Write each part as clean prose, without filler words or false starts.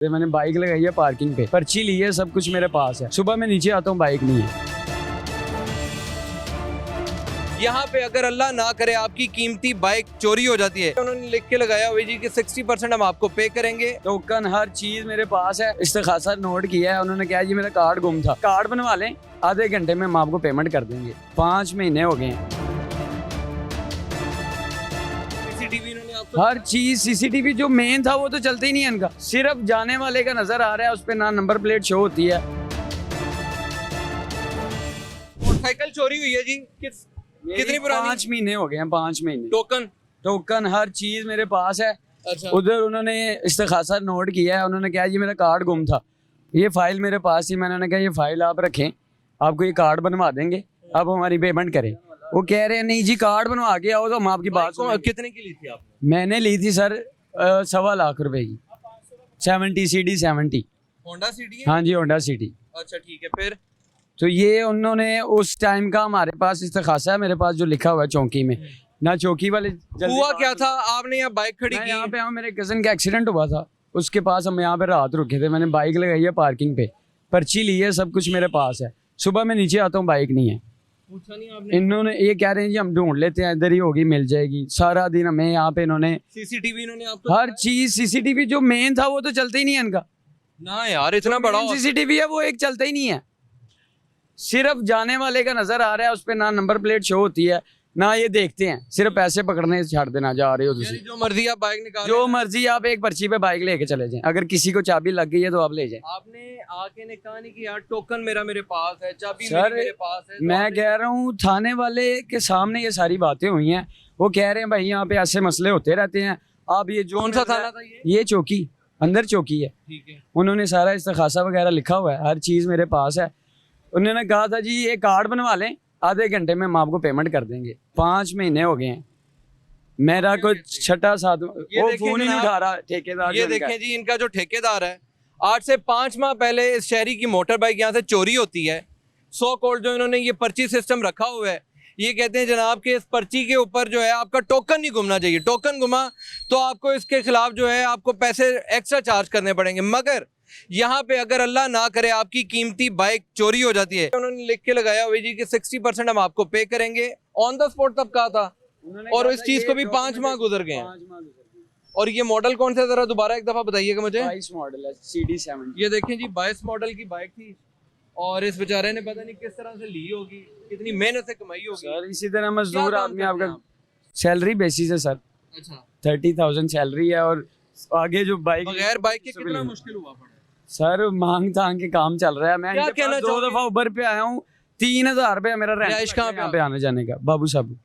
मैंने बाइक लगाई है पार्किंग पे, पर्ची ली है, सब कुछ मेरे पास है। सुबह मैं नीचे आता हूँ, बाइक नहीं है। यहाँ पे अगर अल्लाह ना करे आपकी कीमती बाइक चोरी हो जाती है, उन्होंने लिख के लगाया हुआ जी कि 60% हम आपको पे करेंगे। टोकन हर चीज मेरे पास है। इस्तेखासा नोट किया है उन्होंने, कहा जी मेरा कार्ड गुम था, कार्ड बनवा लें, आधे घंटे में हम आपको पेमेंट कर देंगे। 5 महीने हो गए हैं। सीसीटीवी इन्होंने आपको हर चीज सीसीटीवी जो मेन था वो तो चलता ही नहीं है इनका, सिर्फ जाने वाले का नजर आ रहा है, उस पर ना नंबर प्लेट शो होती है। मोटरसाइकिल चोरी हुई है जी, कितनी पुरानी? 5 महीने हो गए हैं, 5 महीने। टोकन हर चीज मेरे पास है। अच्छा। उधर उन्होंने इस्तेखासा नोट किया है, उन्होंने कहा जी मेरा कार्ड गुम था, ये फाइल मेरे पास थी, मैंने कहा ये फाइल आप रखें, आपको ये कार्ड बनवा देंगे, आप हमारी पेमेंट करें। वो कह रहे हैं नहीं जी कार्ड बनवा के आओ तो हम आपकी बात सुनेंगे। कितने की ली थी आपने? मैंने ली थी सर 1.25 लाख रुपए की, 70 CD 70। होंडा सिटी है? हाँ जी होंडा सिटी। अच्छा ठीक है। फिर तो ये उन्होंने उस टाइम का हमारे पास इस्तेखासा है मेरे पास जो लिखा हुआ है चौकी में, ना चौकी वाले हुआ क्या था? आपने यहाँ बाइक खड़ी की? यहाँ पे हाँ मेरे कजन का एक्सीडेंट हुआ था, उसके पास हम यहाँ पे रात रुके थे, मैंने बाइक लगाई है पार्किंग पे, पर्ची ली है, सब कुछ मेरे पास है। सुबह मैं नीचे आता हूँ, बाइक नहीं है। पूछा नहीं आपने? इन्होंने ये कह रहे हैं जी हम ढूंढ लेते हैं, इधर ही होगी, मिल जाएगी। सारा दिन हमें यहाँ पे इन्होंने सीसीटीवी इन्होंने आपको हर चीज, सीसीटीवी जो मेन था वो तो चलता ही नहीं है इनका। ना यार, इतना बड़ा सीसीटीवी है वो एक चलता ही नहीं है, सिर्फ जाने वाले का नजर आ रहा है, उस पर ना नंबर प्लेट शो होती है, ना ये देखते हैं, सिर्फ पैसे पकड़ने से छाड़ देना जा रहे हो यानी तुम। जो मर्जी आप बाइक निकाल जो मर्जी आप एक पर्ची पे बाइक लेके चले जाएं, अगर किसी को चाबी लग गई है तो आप ले जाएं। आपने आके ने कहा नहीं कि यार टोकन मेरे पास है, चाबी सर, मेरे पास है, तो मैं आपने- कह रहा हूँ थाने वाले के सामने ये सारी बातें हुई हैं, वो कह रहे हैं भाई यहाँ पे ऐसे मसले होते रहते हैं। आप ये जो कौन सा थाना था ये चौकी, अंदर चौकी है। ठीक है। उन्होंने सारा इस्तेखासा वगैरह लिखा हुआ है, हर चीज मेरे पास है। उन्होंने कहा था जी ये कार्ड बनवा लें, आधे घंटे में हम आपको पेमेंट कर देंगे। 5 महीने हो गए हैं, मेरा कोई छठा साथ वो देखिए फोन ही नहीं जनाब, उठा रहा ठेकेदार। ये देखें जी, इनका जो ठेकेदार है, 8 से 5 माह पहले इस शहरी की मोटर बाइक यहाँ से चोरी होती है। 100 करोड़ जो इन्होंने ये पर्ची सिस्टम रखा हुआ है, ये कहते हैं जनाब कि इस पर्ची के ऊपर जो है आपका टोकन नहीं घूमना चाहिए। टोकन घुमा तो आपको इसके खिलाफ जो है आपको पैसे एक्स्ट्रा चार्ज करने पड़ेंगे। मगर यहाँ पे अगर अल्लाह ना करे आपकी कीमती बाइक चोरी हो जाती है, उन्होंने लिख के लगाया हुआ जी कि 60% हम आपको पे करेंगे। ऑन द स्पॉट तब कहा था, और इस चीज को भी 5 माह गुजर गए हैं। और ये मॉडल कौन सा, जरा दोबारा एक दफा बताइएगा मुझे। 22 मॉडल है, CD 70। ये देखें जी, 22 मॉडल की बाइक थी, और इस बेचारे ने पता नहीं किस तरह से ली होगी, कितनी मेहनत से कमाई होगी। सर इसी तरह मजदूर क्या काम आदमी, करते हैं आपका सैलरी बेसिस है सर। अच्छा। 30,000 सैलरी है, और आगे जो बाइक बगैर बाइक के कितना मुश्किल हुआ पड़ा? सर मांग तांग के काम चल रहा है। मैं क्या इनके कहना पास 2 चाहोगे? दफा उबर पे आया हूँ, 3,000 रुपया मेरा रिहाइश कहाँ रेंट पे यहाँ पे आने जाने का। बाबू साहब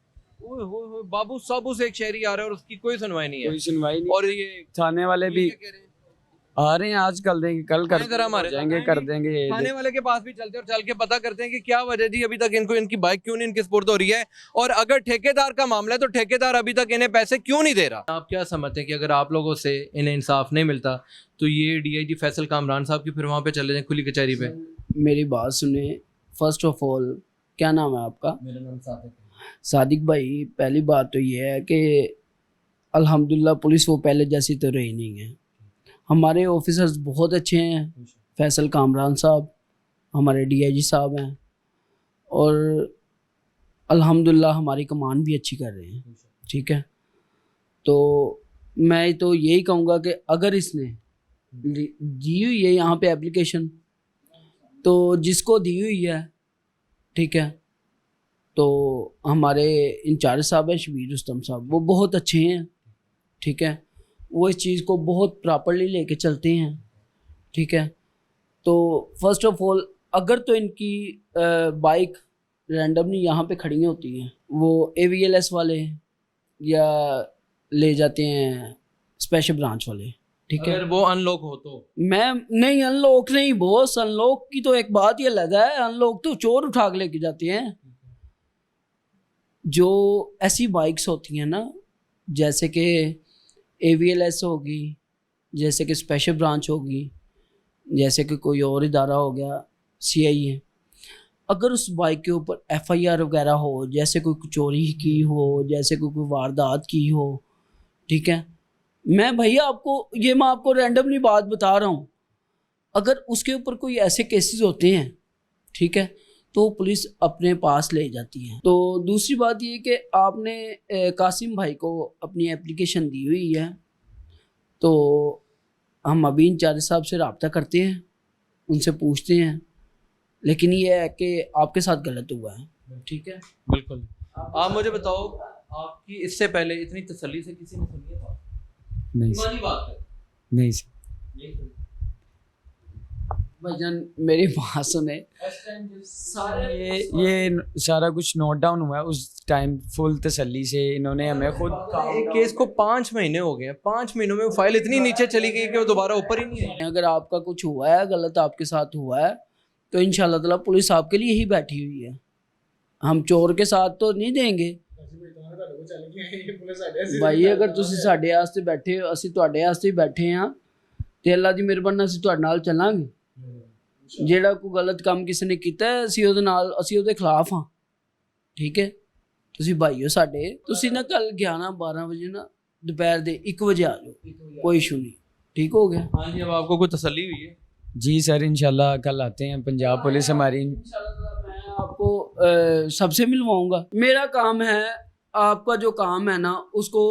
ओए होए होए, बाबू साबू से एक शहरी आ रहा है और उसकी कोई सुनवाई नहीं है। कोई सुनवाई नहीं, और ये थाने वाले भी क्या कह रहे हैं? आ रहे हैं, आज कल देंगे, कल कर जरा हमारे जाएंगे, कर देंगे। थाने वाले के पास भी चलते हैं और चल के पता करते हैं कि क्या वजह जी अभी तक इनको इनकी बाइक क्यों नहीं इनके स्पुर्द हो रही है, और अगर ठेकेदार का मामला है तो ठेकेदार अभी तक इन्हें पैसे क्यों नहीं दे रहा। आप क्या समझते हैं कि अगर आप लोगों से इन्हें इंसाफ नहीं मिलता तो ये DIG फैसल कामरान साहब की फिर वहाँ पे चले जाएं खुली कचहरी पे? मेरी बात सुने। फर्स्ट ऑफ ऑल, क्या नाम है आपका? मेरा नाम सादिक है। सादिक भाई, पहली बात तो ये है कि अल्हम्दुलिल्लाह पुलिस वो पहले जैसी तो रही नहीं है। हमारे ऑफिसर्स बहुत अच्छे हैं, फैसल कामरान साहब हमारे DIG साहब हैं, और अल्हम्दुलिल्लाह हमारी कमान भी अच्छी कर रहे हैं। ठीक है, तो मैं तो यही कहूँगा कि अगर इसने दी हुई है यहाँ पे एप्लीकेशन, तो जिसको दी हुई है, ठीक है, तो हमारे इंचार्ज साहब हैं शबीर रुस्तम साहब, वो बहुत अच्छे हैं। ठीक है, वो इस चीज़ को बहुत प्रॉपर्ली लेके चलते हैं। ठीक है, तो फर्स्ट ऑफ ऑल अगर तो इनकी बाइक रैंडमली यहाँ पे खड़ी होती हैं, वो AVLS वाले या ले जाते हैं स्पेशल ब्रांच वाले। ठीक है, अगर वो अनलॉक हो तो मैं नहीं, अनलॉक नहीं बॉस, अनलॉक की तो एक बात ही अलग है। अनलॉक तो चोर उठा के लेके जाते हैं। जो ऐसी बाइक्स होती हैं ना, जैसे कि AVLS होगी, जैसे कि स्पेशल ब्रांच होगी, जैसे कि कोई और इदारा हो गया, CIA, अगर उस बाइक के ऊपर FIR वगैरह हो, जैसे कोई चोरी की हो, जैसे कोई वारदात की हो, ठीक है, मैं भैया मैं आपको रैंडमली बात बता रहा हूँ, अगर उसके ऊपर कोई ऐसे केसेस होते हैं, ठीक है, तो पुलिस अपने पास ले जाती है। तो दूसरी बात ये कि आपने कासिम भाई को अपनी एप्लीकेशन दी हुई है, तो हम अभी इंचार्ज साहब से रब्ता करते हैं, उनसे पूछते हैं, लेकिन ये है कि आपके साथ गलत हुआ है, ठीक है। बिल्कुल। आप मुझे बताओ, आपकी इससे पहले इतनी तसल्ली से किसी ने सुनी है बात? नहीं ईमानी बात है। नहीं सर। भाईजान मेरी बात सुने, ये सारा कुछ नोट डाउन हुआ है उस टाइम, फुल तसल्ली से इन्होंने हमें खुद एक केस को 5 महीने हो गए हैं, 5 महीनों में वो फाइल इतनी नीचे चली गई कि वो दोबारा ऊपर ही नहीं आई। अगर आपका कुछ हुआ है गलत, आपके साथ हुआ है, तो इंशाल्लाह ताला पुलिस आपके लिए ही बैठी हुई है। हम चोर के साथ तो नहीं देंगे भाई। अगर ਤੁਸੀਂ ਸਾਡੇ ਵਾਸਤੇ ਬੈਠੇ ਹੋ, ਅਸੀਂ ਤੁਹਾਡੇ ਵਾਸਤੇ ਹੀ ਬੈਠੇ ਹਾਂ, ਤੇ ਅੱਲਾ ਦੀ ਮਿਹਰਬਾਨੀ ਨਾਲ ਅਸੀਂ ਤੁਹਾਡੇ ਨਾਲ ਚੱਲਾਂਗੇ। ਜਿਹੜਾ ਕੋਈ ਗਲਤ ਕੰਮ ਕਿਸੇ ਨੇ ਕੀਤਾ ਹੈ, ਅਸੀਂ ਉਹਦੇ ਖਿਲਾਫ ਹਾਂ, ਠੀਕ ਹੈ। ਤੁਸੀਂ ਭਾਈ ਹੋ ਸਾਡੇ, ਤੁਸੀਂ ਨਾ ਕੱਲ 11-12 ਵਜੇ ਨਾ दोपहर ਦੇ 1 ਵਜੇ ਆ ਜਾਓ, कोई इशू नहीं, ठीक हो गया। हाँ जी, अब आपको कोई तसल्ली हुई है? जी सर, इंशाल्लाह कल आते हैं, पंजाब पुलिस हमारी। मैं आपको सबसे मिलवाऊंगा। मेरा काम है, आपका जो काम है ना, उसको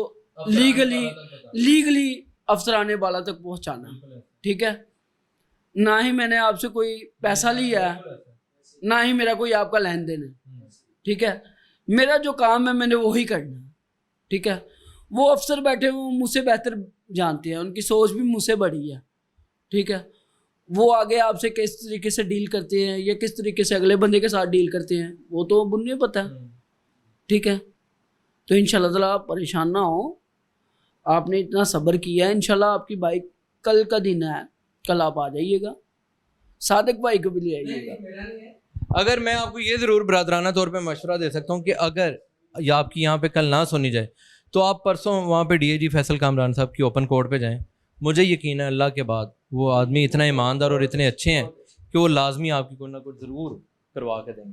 लीगली अफसराने वाला तक पहुंचाना, ठीक है। ना ही मैंने आपसे कोई पैसा लिया है, ना ही मेरा कोई आपका लेन देन है, ठीक है। मेरा जो काम है मैंने वही करना है, ठीक है। वो अफसर बैठे हुए मुझसे बेहतर जानते हैं, उनकी सोच भी मुझसे बड़ी है, ठीक है। वो आगे आपसे किस तरीके से डील करते हैं या किस तरीके से अगले बंदे के साथ डील करते हैं, वो तो उन्हें पता है, ठीक है। तो इंशाल्लाह ताला आप परेशान ना हो, आपने इतना सब्र किया है, इंशाल्लाह आपकी बाइक कल का दिन है, कल आप आ जाइएगा, सादिक भाई को भी ले आइएगा। अगर मैं आपको ये ज़रूर बरादराना तौर पे मशवरा दे सकता हूँ कि अगर या आपकी यहाँ पे कल ना सुनी जाए, तो आप परसों वहाँ पे डीआईजी फैसल कामरान साहब की ओपन कोर्ट पे जाएं। मुझे यकीन है अल्लाह के बाद वो आदमी इतना ईमानदार और इतने अच्छे हैं कि वो लाजमी आपकी कोई ना कोई ज़रूर करवा के देंगे।